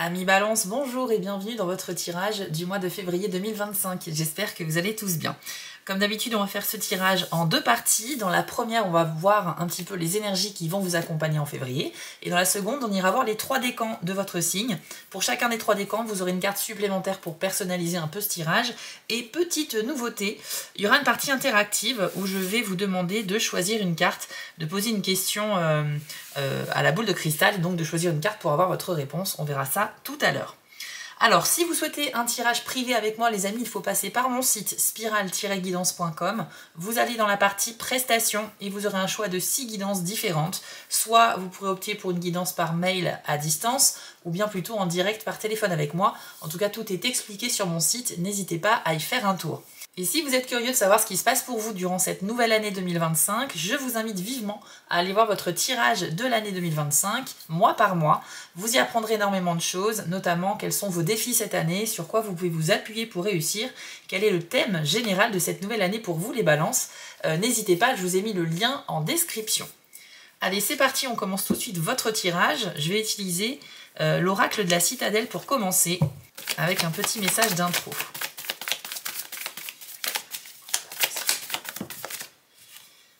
Amis Balance, bonjour et bienvenue dans votre tirage du mois de février 2025. J'espère que vous allez tous bien. Comme d'habitude, on va faire ce tirage en deux parties. Dans la première, on va voir un petit peu les énergies qui vont vous accompagner en février. Et dans la seconde, on ira voir les 3 décans de votre signe. Pour chacun des 3 décans, vous aurez une carte supplémentaire pour personnaliser un peu ce tirage. Et petite nouveauté, il y aura une partie interactive où je vais vous demander de choisir une carte, de poser une question à la boule de cristal, donc de choisir une carte pour avoir votre réponse. On verra ça tout à l'heure. Alors, si vous souhaitez un tirage privé avec moi, les amis, il faut passer par mon site spiral-guidance.com. Vous allez dans la partie prestations et vous aurez un choix de 6 guidances différentes. Soit vous pourrez opter pour une guidance par mail à distance, ou bien plutôt en direct par téléphone avec moi. En tout cas, tout est expliqué sur mon site, n'hésitez pas à y faire un tour. Et si vous êtes curieux de savoir ce qui se passe pour vous durant cette nouvelle année 2025, je vous invite vivement à aller voir votre tirage de l'année 2025, mois par mois. Vous y apprendrez énormément de choses, notamment quels sont vos défis cette année, sur quoi vous pouvez vous appuyer pour réussir, quel est le thème général de cette nouvelle année pour vous les balances. N'hésitez pas, je vous ai mis le lien en description. Allez, c'est parti, on commence tout de suite votre tirage. Je vais utiliser l'oracle de la citadelle pour commencer, avec un petit message d'intro.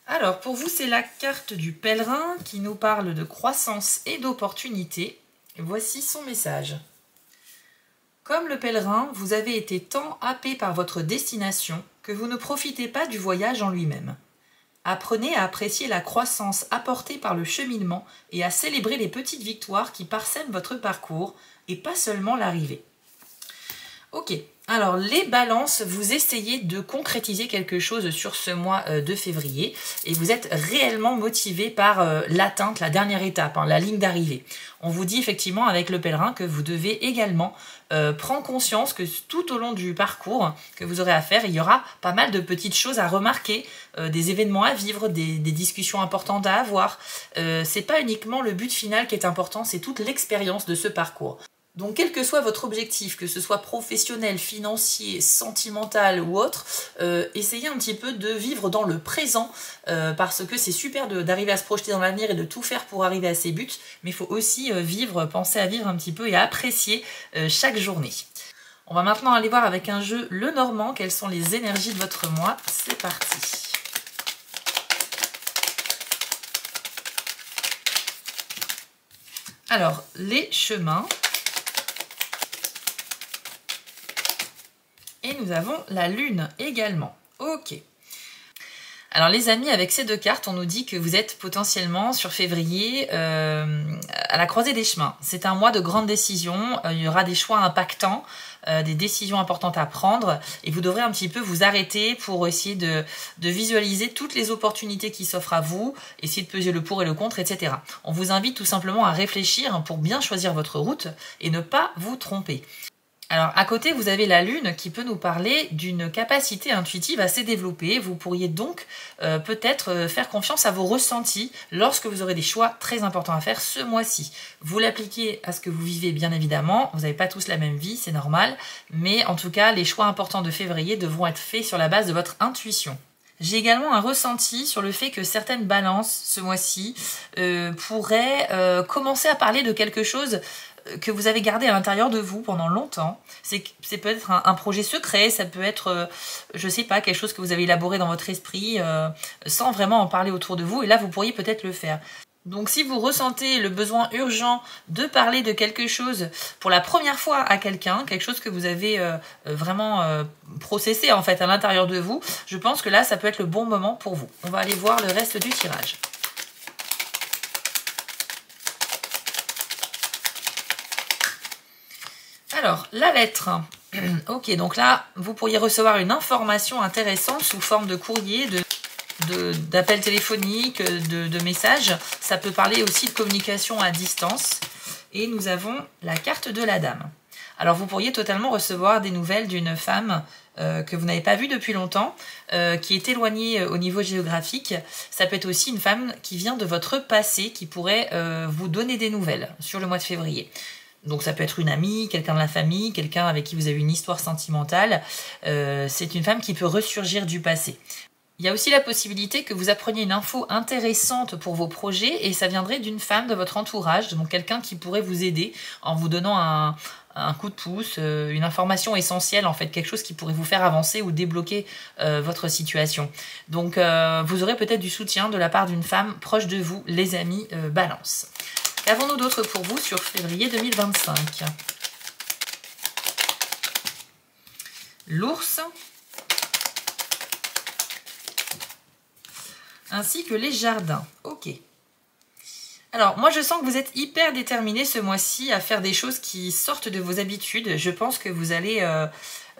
Alors, pour vous, c'est la carte du pèlerin qui nous parle de croissance et d'opportunité. Voici son message. Comme le pèlerin, vous avez été tant happé par votre destination que vous ne profitez pas du voyage en lui-même. Apprenez à apprécier la croissance apportée par le cheminement et à célébrer les petites victoires qui parsèment votre parcours et pas seulement l'arrivée. Ok, alors les balances, vous essayez de concrétiser quelque chose sur ce mois de février et vous êtes réellement motivé par l'atteinte, la dernière étape, la ligne d'arrivée. On vous dit effectivement avec le pèlerin que vous devez également prendre conscience que tout au long du parcours que vous aurez à faire, il y aura pas mal de petites choses à remarquer, des événements à vivre, des discussions importantes à avoir. C'est pas uniquement le but final qui est important, c'est toute l'expérience de ce parcours. Donc quel que soit votre objectif, que ce soit professionnel, financier, sentimental ou autre, essayez un petit peu de vivre dans le présent parce que c'est super d'arriver à se projeter dans l'avenir et de tout faire pour arriver à ses buts, mais il faut aussi penser à vivre un petit peu et à apprécier chaque journée. On va maintenant aller voir avec un jeu le Normand quelles sont les énergies de votre mois. C'est parti. Alors, les chemins. Et nous avons la lune également. Ok. Alors les amis, avec ces deux cartes, on nous dit que vous êtes potentiellement sur février à la croisée des chemins. C'est un mois de grandes décisions, il y aura des choix impactants, des décisions importantes à prendre et vous devrez un petit peu vous arrêter pour essayer de visualiser toutes les opportunités qui s'offrent à vous, essayer de peser le pour et le contre, etc. On vous invite tout simplement à réfléchir pour bien choisir votre route et ne pas vous tromper. Alors, à côté, vous avez la lune qui peut nous parler d'une capacité intuitive assez développée. Vous pourriez donc peut-être faire confiance à vos ressentis lorsque vous aurez des choix très importants à faire ce mois-ci. Vous l'appliquez à ce que vous vivez, bien évidemment. Vous n'avez pas tous la même vie, c'est normal. Mais en tout cas, les choix importants de février devront être faits sur la base de votre intuition. J'ai également un ressenti sur le fait que certaines balances, ce mois-ci, pourraient commencer à parler de quelque chose que vous avez gardé à l'intérieur de vous pendant longtemps. C'est peut-être un projet secret, ça peut être, je sais pas, quelque chose que vous avez élaboré dans votre esprit sans vraiment en parler autour de vous. Et là, vous pourriez peut-être le faire. Donc si vous ressentez le besoin urgent de parler de quelque chose pour la première fois à quelqu'un, quelque chose que vous avez vraiment processé en fait à l'intérieur de vous, je pense que là, ça peut être le bon moment pour vous. On va aller voir le reste du tirage. Alors, la lettre. Ok, donc là, vous pourriez recevoir une information intéressante sous forme de courrier, d'appels téléphoniques, de messages. Ça peut parler aussi de communication à distance. Et nous avons la carte de la dame. Alors, vous pourriez totalement recevoir des nouvelles d'une femme que vous n'avez pas vue depuis longtemps, qui est éloignée au niveau géographique. Ça peut être aussi une femme qui vient de votre passé, qui pourrait vous donner des nouvelles sur le mois de février. Donc ça peut être une amie, quelqu'un de la famille, quelqu'un avec qui vous avez une histoire sentimentale. C'est une femme qui peut ressurgir du passé. Il y a aussi la possibilité que vous appreniez une info intéressante pour vos projets et ça viendrait d'une femme de votre entourage, donc quelqu'un qui pourrait vous aider en vous donnant un coup de pouce, une information essentielle, en fait, quelque chose qui pourrait vous faire avancer ou débloquer votre situation. Donc vous aurez peut-être du soutien de la part d'une femme proche de vous, les amis Balance. Qu'avons-nous d'autre pour vous sur février 2025? L'ours, ainsi que les jardins. Ok. Alors, moi, je sens que vous êtes hyper déterminé ce mois-ci à faire des choses qui sortent de vos habitudes. Je pense que vous allez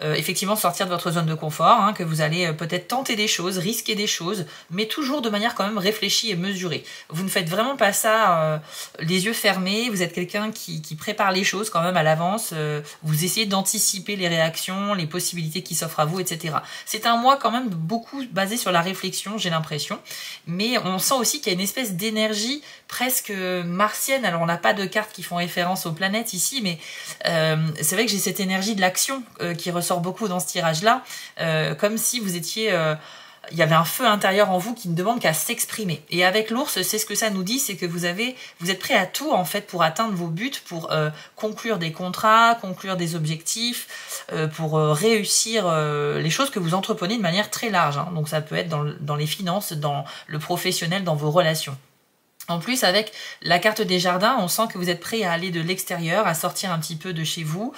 effectivement sortir de votre zone de confort, hein, que vous allez peut-être tenter des choses, risquer des choses, mais toujours de manière quand même réfléchie et mesurée. Vous ne faites vraiment pas ça les yeux fermés, vous êtes quelqu'un qui prépare les choses quand même à l'avance, vous essayez d'anticiper les réactions, les possibilités qui s'offrent à vous, etc. C'est un mois quand même beaucoup basé sur la réflexion, j'ai l'impression, mais on sent aussi qu'il y a une espèce d'énergie presque martienne. Alors on n'a pas de cartes qui font référence aux planètes ici, mais c'est vrai que j'ai cette énergie de l'action qui ressort beaucoup dans ce tirage-là, comme si vous étiez... il y avait un feu intérieur en vous qui ne demande qu'à s'exprimer. Et avec l'ours, c'est ce que ça nous dit, c'est que vous êtes prêt à tout en fait pour atteindre vos buts, pour conclure des contrats, conclure des objectifs, pour réussir les choses que vous entreprenez de manière très large. Hein. Donc ça peut être dans les finances, dans le professionnel, dans vos relations. En plus, avec la carte des jardins, on sent que vous êtes prêt à aller de l'extérieur, à sortir un petit peu de chez vous,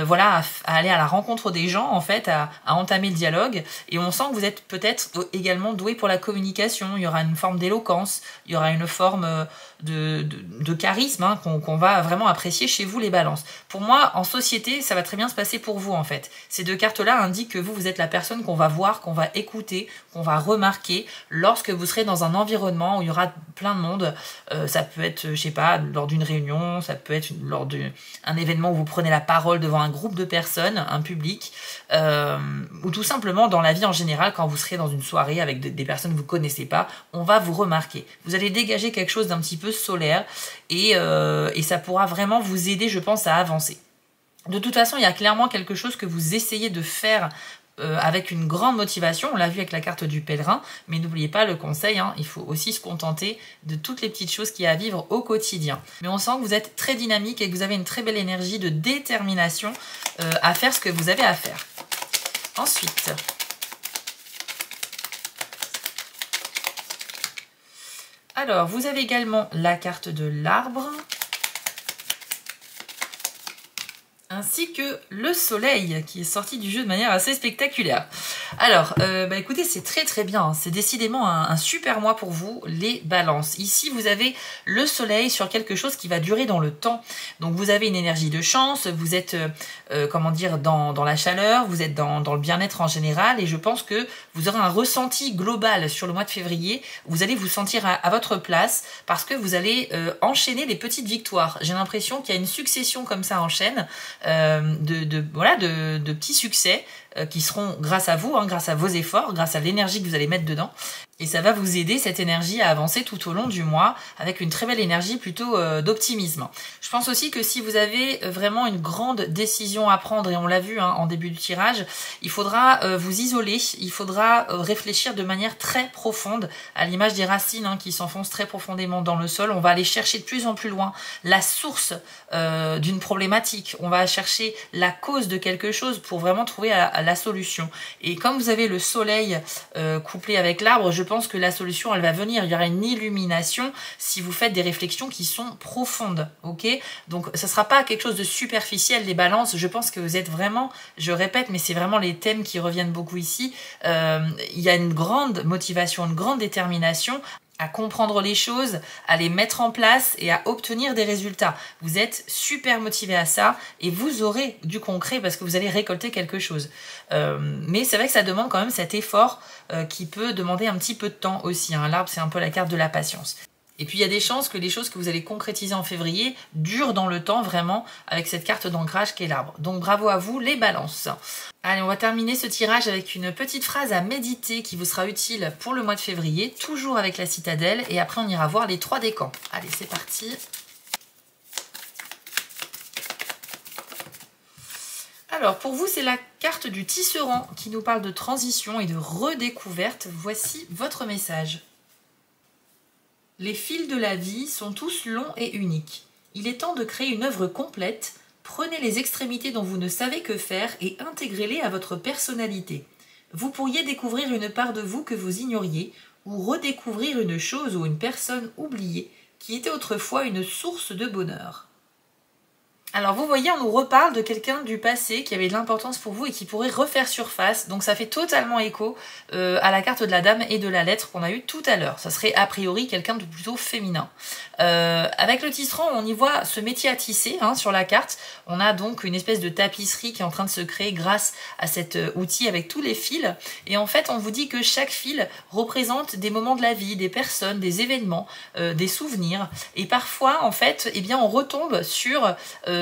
voilà, à aller à la rencontre des gens, en fait, à entamer le dialogue. Et on sent que vous êtes peut-être également doué pour la communication. Il y aura une forme d'éloquence, il y aura une forme de charisme hein, qu'on va vraiment apprécier chez vous, les balances. Pour moi, en société, ça va très bien se passer pour vous, en fait. Ces deux cartes-là indiquent que vous êtes la personne qu'on va voir, qu'on va écouter, qu'on va remarquer lorsque vous serez dans un environnement où il y aura plein de monde. Ça peut être, je sais pas, lors d'une réunion, ça peut être lors d'un événement où vous prenez la parole devant un groupe de personnes, un public, ou tout simplement dans la vie en général, quand vous serez dans une soirée avec des personnes que vous connaissez pas, on va vous remarquer. Vous allez dégager quelque chose d'un petit peu solaire et ça pourra vraiment vous aider, je pense, à avancer. De toute façon, il y a clairement quelque chose que vous essayez de faire avec une grande motivation, on l'a vu avec la carte du pèlerin, mais n'oubliez pas le conseil, hein, il faut aussi se contenter de toutes les petites choses qu'il y a à vivre au quotidien. Mais on sent que vous êtes très dynamique et que vous avez une très belle énergie de détermination à faire ce que vous avez à faire. Ensuite, alors vous avez également la carte de l'arbre, ainsi que le soleil qui est sorti du jeu de manière assez spectaculaire. Alors, écoutez, c'est très très bien, hein. C'est décidément un super mois pour vous, les balances. Ici, vous avez le soleil sur quelque chose qui va durer dans le temps. Donc, vous avez une énergie de chance, vous êtes, comment dire, dans la chaleur, vous êtes dans le bien-être en général, et je pense que vous aurez un ressenti global sur le mois de février. Vous allez vous sentir à votre place parce que vous allez enchaîner les petites victoires. J'ai l'impression qu'il y a une succession comme ça en chaîne, de petits succès qui seront grâce à vous, hein, grâce à vos efforts, grâce à l'énergie que vous allez mettre dedans. Et ça va vous aider, cette énergie, à avancer tout au long du mois avec une très belle énergie plutôt d'optimisme. Je pense aussi que si vous avez vraiment une grande décision à prendre, et on l'a vu hein, en début du tirage, il faudra vous isoler, il faudra réfléchir de manière très profonde, à l'image des racines hein, qui s'enfoncent très profondément dans le sol. On va aller chercher de plus en plus loin la source d'une problématique. On va chercher la cause de quelque chose pour vraiment trouver la solution. Et comme vous avez le soleil couplé avec l'arbre, je pense que la solution, elle va venir. Il y aura une illumination si vous faites des réflexions qui sont profondes, ok? Donc, ce ne sera pas quelque chose de superficiel, les balances. Je pense que vous êtes vraiment, je répète, mais c'est vraiment les thèmes qui reviennent beaucoup ici. Il y a une grande motivation, une grande détermination à comprendre les choses, à les mettre en place et à obtenir des résultats. Vous êtes super motivé à ça et vous aurez du concret parce que vous allez récolter quelque chose. Mais c'est vrai que ça demande quand même cet effort qui peut demander un petit peu de temps aussi. Hein. L'arbre, c'est un peu la carte de la patience. Et puis il y a des chances que les choses que vous allez concrétiser en février durent dans le temps vraiment avec cette carte d'ancrage qu'est l'arbre. Donc bravo à vous les balances. Allez, on va terminer ce tirage avec une petite phrase à méditer qui vous sera utile pour le mois de février, toujours avec la citadelle, et après on ira voir les 3 décans. Allez, c'est parti. Alors, pour vous, c'est la carte du tisserand qui nous parle de transition et de redécouverte. Voici votre message. Les fils de la vie sont tous longs et uniques. Il est temps de créer une œuvre complète. Prenez les extrémités dont vous ne savez que faire et intégrez-les à votre personnalité. Vous pourriez découvrir une part de vous que vous ignoriez ou redécouvrir une chose ou une personne oubliée qui était autrefois une source de bonheur. Alors vous voyez, on nous reparle de quelqu'un du passé qui avait de l'importance pour vous et qui pourrait refaire surface. Donc ça fait totalement écho à la carte de la dame et de la lettre qu'on a eu tout à l'heure. Ça serait a priori quelqu'un de plutôt féminin. Avec le tisserand, on y voit ce métier à tisser sur la carte. On a donc une espèce de tapisserie qui est en train de se créer grâce à cet outil avec tous les fils. Et en fait, on vous dit que chaque fil représente des moments de la vie, des personnes, des événements, des souvenirs. Et parfois, en fait, eh bien, on retombe sur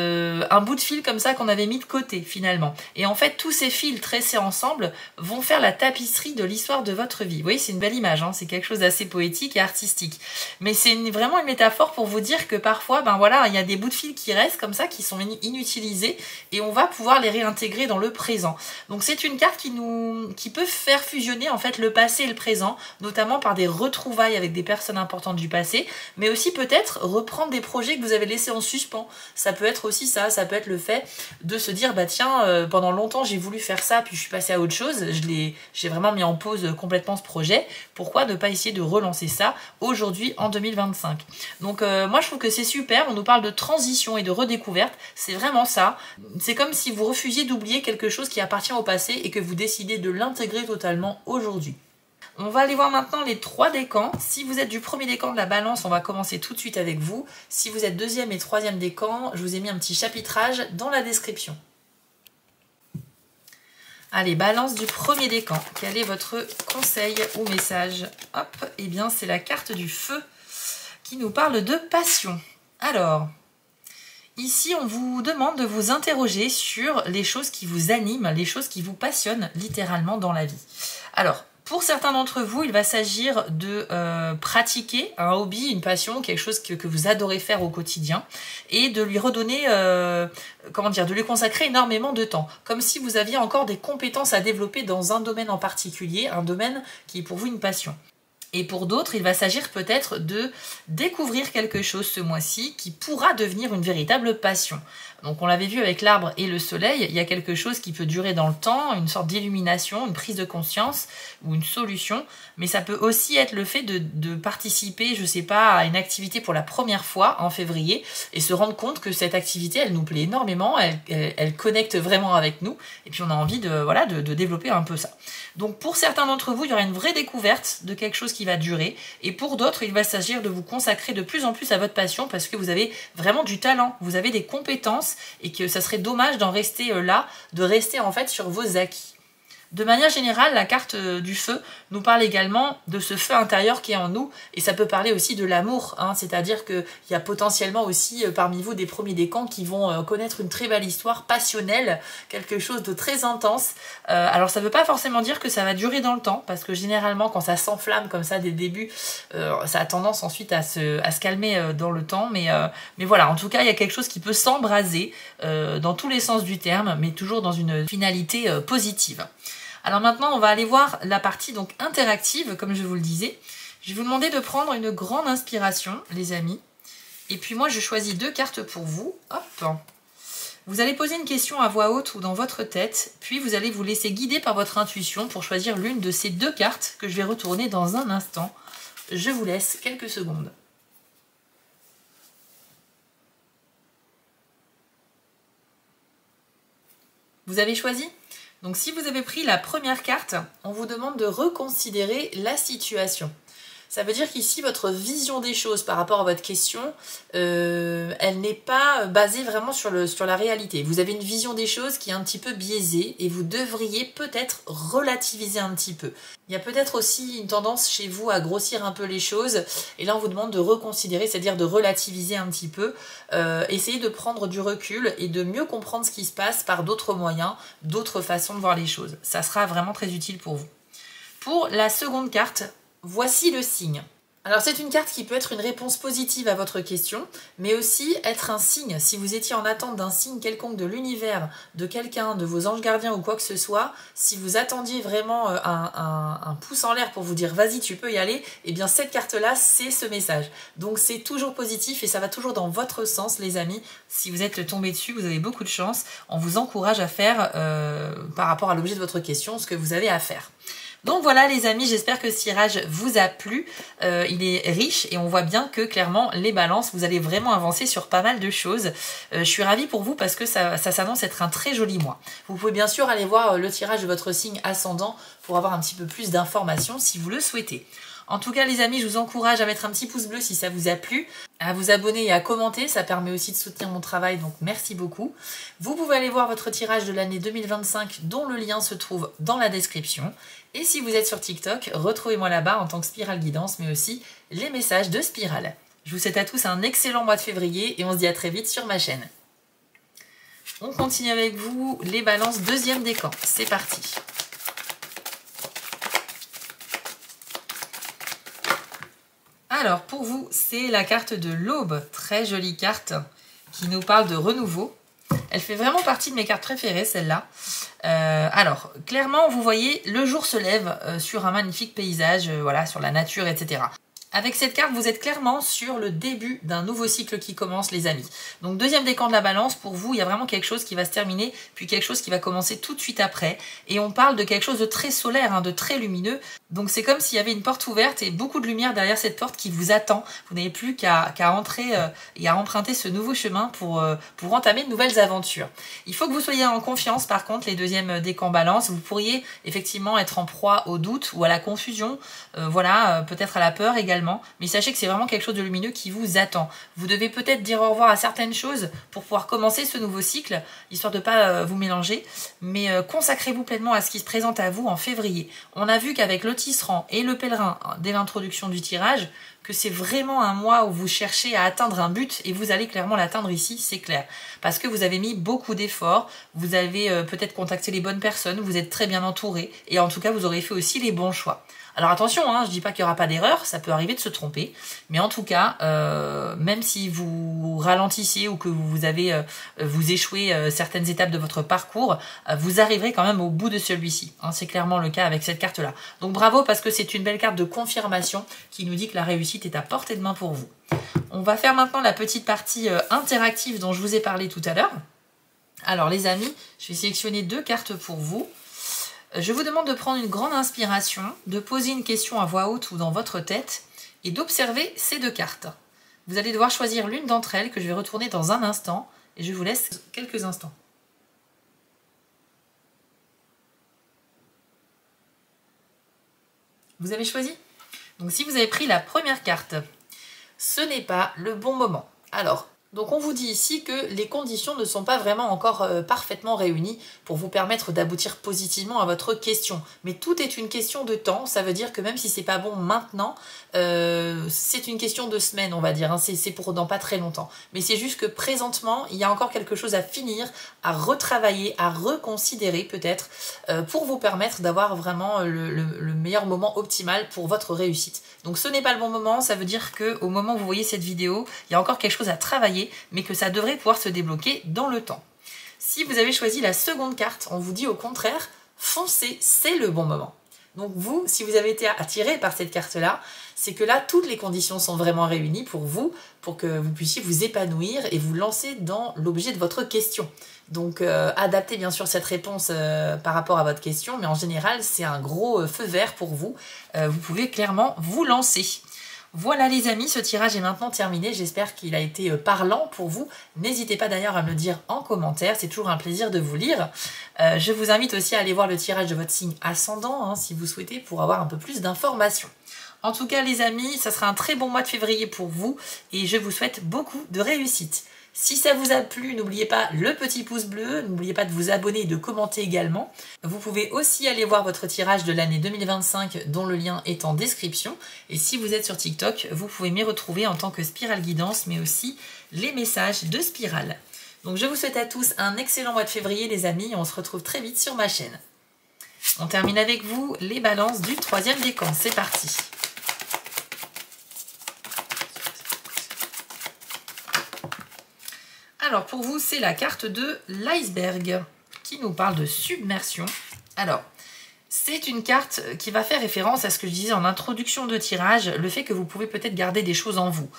un bout de fil comme ça qu'on avait mis de côté finalement. Et en fait, tous ces fils tressés ensemble vont faire la tapisserie de l'histoire de votre vie. Vous voyez, c'est une belle image, c'est quelque chose d'assez poétique et artistique. Mais c'est vraiment une métaphore pour vous dire que parfois, ben voilà, il y a des bouts de fil qui restent comme ça, qui sont inutilisés, et on va pouvoir les réintégrer dans le présent. Donc c'est une carte qui peut faire fusionner en fait le passé et le présent, notamment par des retrouvailles avec des personnes importantes du passé, mais aussi peut-être reprendre des projets que vous avez laissés en suspens. Ça peut être aussi ça peut être le fait de se dire bah tiens, pendant longtemps j'ai voulu faire ça, puis je suis passée à autre chose, j'ai vraiment mis en pause complètement ce projet, pourquoi ne pas essayer de relancer ça aujourd'hui en 2025. Donc moi je trouve que c'est super, on nous parle de transition et de redécouverte, c'est vraiment ça, c'est comme si vous refusiez d'oublier quelque chose qui appartient au passé et que vous décidez de l'intégrer totalement aujourd'hui. On va aller voir maintenant les 3 décans. Si vous êtes du premier décan de la balance, on va commencer tout de suite avec vous. Si vous êtes deuxième et troisième décan, je vous ai mis un petit chapitrage dans la description. Allez, balance du premier décan. Quel est votre conseil ou message? Hop, eh bien c'est la carte du feu qui nous parle de passion. Alors, ici on vous demande de vous interroger sur les choses qui vous animent, les choses qui vous passionnent littéralement dans la vie. Alors, pour certains d'entre vous, il va s'agir de pratiquer un hobby, une passion, quelque chose que vous adorez faire au quotidien et de lui redonner, de lui consacrer énormément de temps. Comme si vous aviez encore des compétences à développer dans un domaine en particulier, un domaine qui est pour vous une passion. Et pour d'autres, il va s'agir peut-être de découvrir quelque chose ce mois-ci qui pourra devenir une véritable passion. Donc on l'avait vu avec l'arbre et le soleil, il y a quelque chose qui peut durer dans le temps, une sorte d'illumination, une prise de conscience ou une solution, mais ça peut aussi être le fait de participer, je sais pas, à une activité pour la première fois en février et se rendre compte que cette activité, elle nous plaît énormément, elle connecte vraiment avec nous et puis on a envie de développer un peu ça. Donc pour certains d'entre vous, il y aura une vraie découverte de quelque chose qui va durer et pour d'autres, il va s'agir de vous consacrer de plus en plus à votre passion parce que vous avez vraiment du talent, vous avez des compétences et que ça serait dommage d'en rester là, de rester en fait sur vos acquis. De manière générale, la carte du feu nous parle également de ce feu intérieur qui est en nous et ça peut parler aussi de l'amour, c'est-à-dire qu'il y a potentiellement aussi parmi vous des premiers décans qui vont connaître une très belle histoire passionnelle, quelque chose de très intense. Alors ça ne veut pas forcément dire que ça va durer dans le temps parce que généralement quand ça s'enflamme comme ça dès le début, ça a tendance ensuite à se calmer dans le temps, mais voilà, en tout cas il y a quelque chose qui peut s'embraser dans tous les sens du terme, mais toujours dans une finalité positive. Alors maintenant, on va aller voir la partie donc interactive, comme je vous le disais. Je vais vous demander de prendre une grande inspiration, les amis. Et puis moi, je choisis 2 cartes pour vous. Hop. Vous allez poser une question à voix haute ou dans votre tête, puis vous allez vous laisser guider par votre intuition pour choisir l'une de ces 2 cartes que je vais retourner dans un instant. Je vous laisse quelques secondes. Vous avez choisi ? Donc si vous avez pris la première carte, on vous demande de reconsidérer la situation. Ça veut dire qu'ici, votre vision des choses par rapport à votre question, elle n'est pas basée vraiment sur la réalité. Vous avez une vision des choses qui est un petit peu biaisée et vous devriez peut-être relativiser un petit peu. Il y a peut-être aussi une tendance chez vous à grossir un peu les choses et là on vous demande de reconsidérer, c'est-à-dire de relativiser un petit peu, essayer de prendre du recul et de mieux comprendre ce qui se passe par d'autres moyens, d'autres façons de voir les choses. Ça sera vraiment très utile pour vous. Pour la seconde carte, voici le signe. Alors c'est une carte qui peut être une réponse positive à votre question, mais aussi être un signe. Si vous étiez en attente d'un signe quelconque de l'univers, de quelqu'un, de vos anges gardiens ou quoi que ce soit, si vous attendiez vraiment un pouce en l'air pour vous dire vas-y tu peux y aller, eh bien cette carte-là c'est ce message. Donc c'est toujours positif et ça va toujours dans votre sens les amis. Si vous êtes tombé dessus, vous avez beaucoup de chance. On vous encourage à faire par rapport à l'objet de votre question ce que vous avez à faire. Donc voilà les amis, j'espère que ce tirage vous a plu. Il est riche et on voit bien que clairement les balances, vous allez vraiment avancer sur pas mal de choses. Je suis ravie pour vous parce que ça s'annonce être un très joli mois. Vous pouvez bien sûr aller voir le tirage de votre signe ascendant pour avoir un petit peu plus d'informations si vous le souhaitez. En tout cas les amis, je vous encourage à mettre un petit pouce bleu si ça vous a plu, à vous abonner et à commenter, ça permet aussi de soutenir mon travail, donc merci beaucoup. Vous pouvez aller voir votre tirage de l'année 2025 dont le lien se trouve dans la description. Et si vous êtes sur TikTok, retrouvez-moi là-bas en tant que Spirale Guidance, mais aussi les messages de Spirale. Je vous souhaite à tous un excellent mois de février et on se dit à très vite sur ma chaîne. On continue avec vous les balances deuxième décan, c'est parti. Alors pour vous, c'est la carte de l'aube, très jolie carte qui nous parle de renouveau. Elle fait vraiment partie de mes cartes préférées, celle-là. Alors, clairement, vous voyez, le jour se lève sur un magnifique paysage, voilà, sur la nature, etc. Avec cette carte, vous êtes clairement sur le début d'un nouveau cycle qui commence, les amis. Donc, deuxième décan de la balance, pour vous, il y a vraiment quelque chose qui va se terminer, puis quelque chose qui va commencer tout de suite après. Et on parle de quelque chose de très solaire, hein, de très lumineux. Donc, c'est comme s'il y avait une porte ouverte et beaucoup de lumière derrière cette porte qui vous attend. Vous n'avez plus qu'à entrer et à emprunter ce nouveau chemin pour entamer de nouvelles aventures. Il faut que vous soyez en confiance, par contre, les deuxièmes décans balance. Vous pourriez effectivement être en proie au doute ou à la confusion, voilà, peut-être à la peur également. Mais sachez que c'est vraiment quelque chose de lumineux qui vous attend. Vous devez peut-être dire au revoir à certaines choses pour pouvoir commencer ce nouveau cycle, histoire de ne pas vous mélanger, mais consacrez-vous pleinement à ce qui se présente à vous en février. On a vu qu'avec le tisserand et le pèlerin, dès l'introduction du tirage, que c'est vraiment un mois où vous cherchez à atteindre un but et vous allez clairement l'atteindre ici, c'est clair. Parce que vous avez mis beaucoup d'efforts, vous avez peut-être contacté les bonnes personnes, vous êtes très bien entouré et en tout cas vous aurez fait aussi les bons choix. Alors attention, hein, je ne dis pas qu'il n'y aura pas d'erreur, ça peut arriver de se tromper, mais en tout cas, même si vous ralentissez ou que vous échouez certaines étapes de votre parcours, vous arriverez quand même au bout de celui-ci. Hein, c'est clairement le cas avec cette carte-là. Donc bravo parce que c'est une belle carte de confirmation qui nous dit que la réussite est à portée de main pour vous. On va faire maintenant la petite partie interactive dont je vous ai parlé tout à l'heure. Alors les amis, je vais sélectionner deux cartes pour vous. Je vous demande de prendre une grande inspiration, de poser une question à voix haute ou dans votre tête et d'observer ces deux cartes. Vous allez devoir choisir l'une d'entre elles que je vais retourner dans un instant et je vous laisse quelques instants. Vous avez choisi? Donc si vous avez pris la première carte, ce n'est pas le bon moment. Alors, donc on vous dit ici que les conditions ne sont pas vraiment encore parfaitement réunies pour vous permettre d'aboutir positivement à votre question. Mais tout est une question de temps, ça veut dire que même si c'est pas bon maintenant, c'est une question de semaines on va dire, hein. C'est pour dans pas très longtemps. Mais c'est juste que présentement, il y a encore quelque chose à finir, à retravailler, à reconsidérer peut-être, pour vous permettre d'avoir vraiment le meilleur moment optimal pour votre réussite. Donc ce n'est pas le bon moment, ça veut dire qu'au moment où vous voyez cette vidéo, il y a encore quelque chose à travailler, mais que ça devrait pouvoir se débloquer dans le temps. Si vous avez choisi la seconde carte, on vous dit au contraire, foncez, c'est le bon moment. Donc vous, si vous avez été attiré par cette carte-là, c'est que là, toutes les conditions sont vraiment réunies pour vous, pour que vous puissiez vous épanouir et vous lancer dans l'objet de votre question. Donc adaptez bien sûr cette réponse par rapport à votre question, mais en général, c'est un gros feu vert pour vous. Vous pouvez clairement vous lancer. Voilà les amis, ce tirage est maintenant terminé, j'espère qu'il a été parlant pour vous. N'hésitez pas d'ailleurs à me le dire en commentaire, c'est toujours un plaisir de vous lire. Je vous invite aussi à aller voir le tirage de votre signe ascendant, hein, si vous souhaitez, pour avoir un peu plus d'informations. En tout cas les amis, ça sera un très bon mois de février pour vous et je vous souhaite beaucoup de réussite. Si ça vous a plu, n'oubliez pas le petit pouce bleu, n'oubliez pas de vous abonner et de commenter également. Vous pouvez aussi aller voir votre tirage de l'année 2025 dont le lien est en description. Et si vous êtes sur TikTok, vous pouvez m'y retrouver en tant que Spirale Guidance, mais aussi les messages de Spirale. Donc je vous souhaite à tous un excellent mois de février les amis, et on se retrouve très vite sur ma chaîne. On termine avec vous les balances du troisième décan, c'est parti. Alors pour vous, c'est la carte de l'iceberg qui nous parle de submersion. Alors, c'est une carte qui va faire référence à ce que je disais en introduction de tirage, le fait que vous pouvez peut-être garder des choses en vous.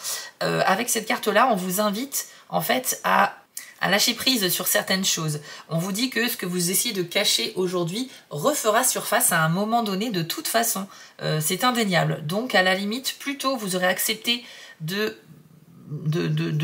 Avec cette carte-là, on vous invite en fait à lâcher prise sur certaines choses. On vous dit que ce que vous essayez de cacher aujourd'hui refera surface à un moment donné de toute façon. C'est indéniable. Donc à la limite, plus tôt vous aurez accepté de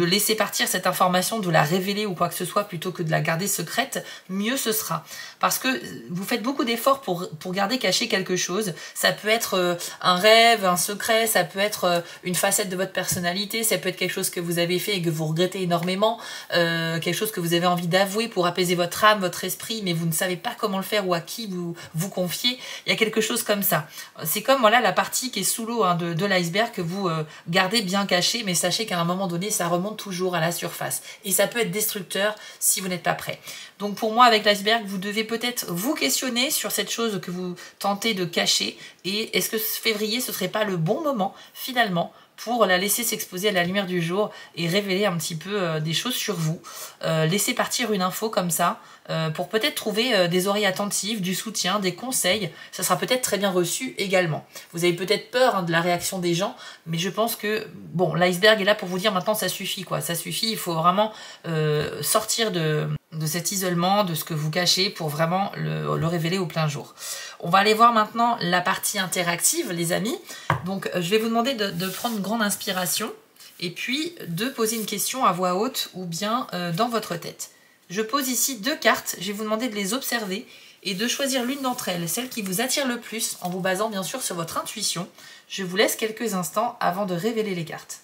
laisser partir cette information, de la révéler ou quoi que ce soit, plutôt que de la garder secrète, mieux ce sera. Parce que vous faites beaucoup d'efforts pour garder caché quelque chose. Ça peut être un rêve, un secret, ça peut être une facette de votre personnalité, ça peut être quelque chose que vous avez fait et que vous regrettez énormément, quelque chose que vous avez envie d'avouer pour apaiser votre âme, votre esprit, mais vous ne savez pas comment le faire ou à qui vous confier. Il y a quelque chose comme ça. C'est comme voilà la partie qui est sous l'eau de l'iceberg que vous gardez bien cachée, mais sachez qu'à un moment donné, ça remonte toujours à la surface. Et ça peut être destructeur si vous n'êtes pas prêt. Donc pour moi, avec l'iceberg, vous devez peut-être vous questionner sur cette chose que vous tentez de cacher. Et est-ce que février, ce serait pas le bon moment, finalement, pour la laisser s'exposer à la lumière du jour et révéler un petit peu des choses sur vous. Laisser partir une info comme ça pour peut-être trouver des oreilles attentives, du soutien, des conseils. Ça sera peut-être très bien reçu également. Vous avez peut-être peur de la réaction des gens, mais je pense que bon, l'iceberg est là pour vous dire maintenant ça suffit quoi. Ça suffit, il faut vraiment sortir de cet isolement, de ce que vous cachez pour vraiment le révéler au plein jour. On va aller voir maintenant la partie interactive, les amis. Donc, je vais vous demander de prendre une grande inspiration et puis de poser une question à voix haute ou bien dans votre tête. Je pose ici 2 cartes. Je vais vous demander de les observer et de choisir l'une d'entre elles, celle qui vous attire le plus, en vous basant bien sûr sur votre intuition. Je vous laisse quelques instants avant de révéler les cartes.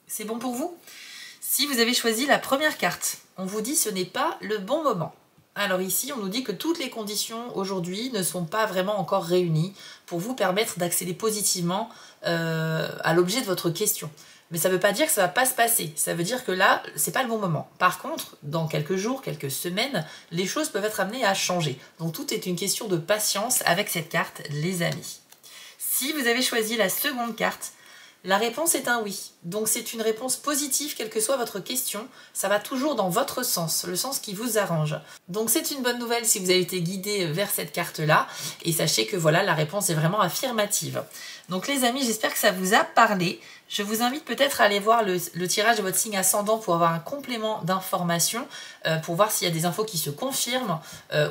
C'est bon pour vous ? Si vous avez choisi la première carte, on vous dit ce n'est pas le bon moment. Alors ici, on nous dit que toutes les conditions aujourd'hui ne sont pas vraiment encore réunies pour vous permettre d'accéder positivement à l'objet de votre question. Mais ça ne veut pas dire que ça ne va pas se passer. Ça veut dire que là, c'est pas le bon moment. Par contre, dans quelques jours, quelques semaines, les choses peuvent être amenées à changer. Donc tout est une question de patience avec cette carte, les amis. Si vous avez choisi la seconde carte, la réponse est un oui. Donc c'est une réponse positive, quelle que soit votre question. Ça va toujours dans votre sens, le sens qui vous arrange. Donc c'est une bonne nouvelle si vous avez été guidé vers cette carte-là. Et sachez que voilà, la réponse est vraiment affirmative. Donc les amis, j'espère que ça vous a parlé. Je vous invite peut-être à aller voir le tirage de votre signe ascendant pour avoir un complément d'informations, pour voir s'il y a des infos qui se confirment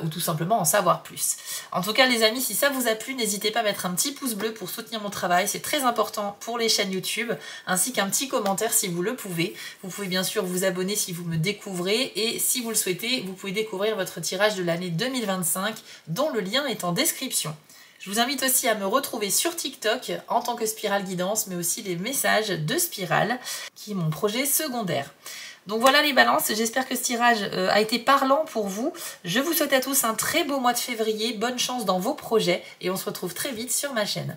ou tout simplement en savoir plus. En tout cas les amis, si ça vous a plu, n'hésitez pas à mettre un petit pouce bleu pour soutenir mon travail. C'est très important pour les chaînes YouTube, ainsi qu'un petit commentaire si vous le pouvez. Vous pouvez bien sûr vous abonner si vous me découvrez et si vous le souhaitez, vous pouvez découvrir votre tirage de l'année 2025 dont le lien est en description. Je vous invite aussi à me retrouver sur TikTok en tant que Spirale Guidance, mais aussi les messages de Spirale, qui est mon projet secondaire. Donc voilà les balances, j'espère que ce tirage a été parlant pour vous. Je vous souhaite à tous un très beau mois de février, bonne chance dans vos projets et on se retrouve très vite sur ma chaîne.